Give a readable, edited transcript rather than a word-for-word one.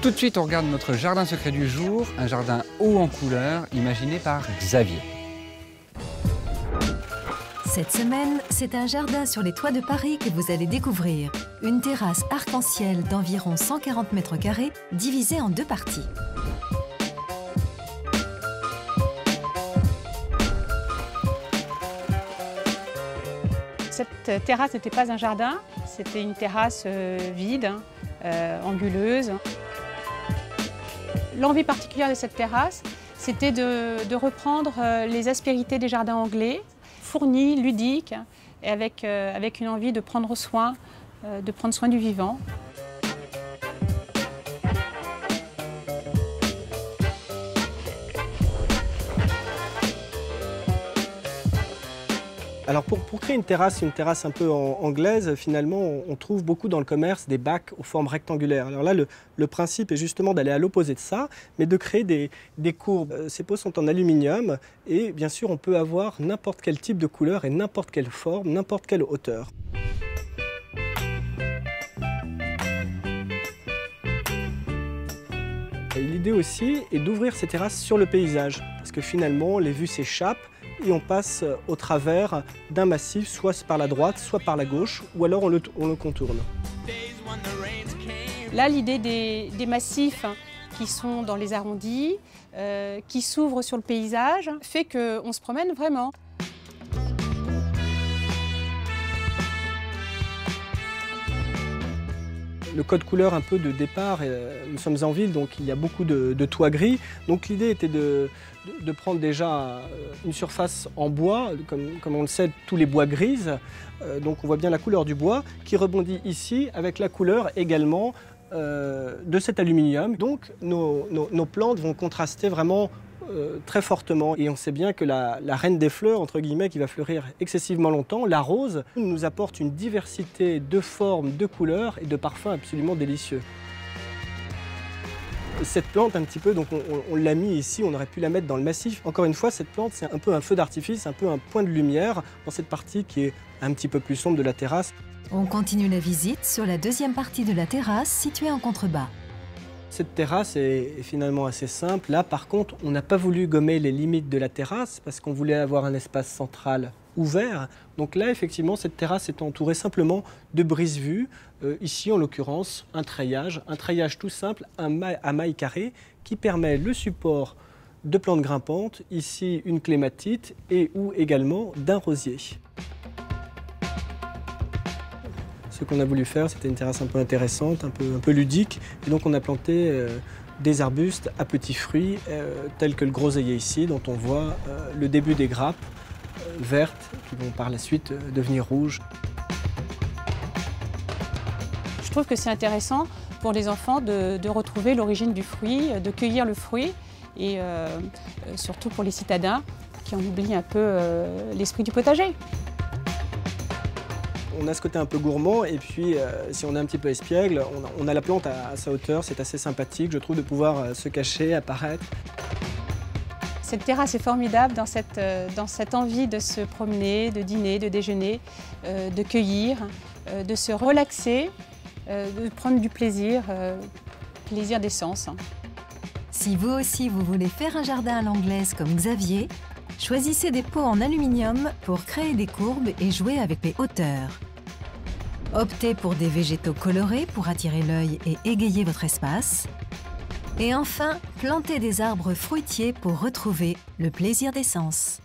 Tout de suite, on regarde notre jardin secret du jour, un jardin haut en couleurs, imaginé par Xavier. Cette semaine, c'est un jardin sur les toits de Paris que vous allez découvrir. Une terrasse arc-en-ciel d'environ 140 mètres carrés, divisée en deux parties. Cette terrasse n'était pas un jardin, c'était une terrasse vide, anguleuse. L'envie particulière de cette terrasse, c'était de reprendre les aspérités des jardins anglais, fournis, ludiques, et avec une envie de prendre soin du vivant. Alors pour créer une terrasse un peu anglaise, finalement, on trouve beaucoup dans le commerce des bacs aux formes rectangulaires. Alors là, le principe est justement d'aller à l'opposé de ça, mais de créer des courbes. Ces pots sont en aluminium et bien sûr, on peut avoir n'importe quel type de couleur et n'importe quelle forme, n'importe quelle hauteur. L'idée aussi est d'ouvrir ces terrasses sur le paysage, parce que finalement, les vues s'échappent et on passe au travers d'un massif, soit par la droite, soit par la gauche, ou alors on le contourne. Là, l'idée des massifs qui sont dans les arrondis, qui s'ouvrent sur le paysage, fait qu'on se promène vraiment. Le code couleur un peu de départ, nous sommes en ville, donc il y a beaucoup de toits gris. Donc l'idée était de prendre déjà une surface en bois, comme on le sait, tous les bois grises. Donc on voit bien la couleur du bois qui rebondit ici avec la couleur également de cet aluminium. Donc nos plantes vont contraster vraiment très fortement. Et on sait bien que la reine des fleurs, entre guillemets, qui va fleurir excessivement longtemps, la rose, nous apporte une diversité de formes, de couleurs et de parfums absolument délicieux. Cette plante, un petit peu, donc on l'a mis ici, on aurait pu la mettre dans le massif. Encore une fois, cette plante, c'est un peu un feu d'artifice, un peu un point de lumière dans cette partie qui est un petit peu plus sombre de la terrasse. On continue la visite sur la deuxième partie de la terrasse située en contrebas. Cette terrasse est finalement assez simple. Là, par contre, on n'a pas voulu gommer les limites de la terrasse parce qu'on voulait avoir un espace central ouvert. Donc là, effectivement, cette terrasse est entourée simplement de brise-vue. Ici, en l'occurrence, un treillage tout simple, à mailles carrées, qui permet le support de plantes grimpantes, ici une clématite et ou également d'un rosier. Ce qu'on a voulu faire, c'était une terrasse un peu intéressante, un peu ludique. Et donc on a planté des arbustes à petits fruits, tels que le groseillier ici, dont on voit le début des grappes vertes, qui vont par la suite devenir rouges. Je trouve que c'est intéressant pour les enfants de retrouver l'origine du fruit, de cueillir le fruit, et surtout pour les citadins qui en oublient un peu l'esprit du potager. On a ce côté un peu gourmand et puis si on est un petit peu espiègle, on a la plante à sa hauteur. C'est assez sympathique, je trouve, de pouvoir se cacher, apparaître. Cette terrasse est formidable dans cette envie de se promener, de dîner, de déjeuner, de cueillir, de se relaxer, de prendre du plaisir, plaisir des sens. Si vous aussi vous voulez faire un jardin à l'anglaise comme Xavier, choisissez des pots en aluminium pour créer des courbes et jouer avec les hauteurs. Optez pour des végétaux colorés pour attirer l'œil et égayer votre espace. Et enfin, plantez des arbres fruitiers pour retrouver le plaisir des sens.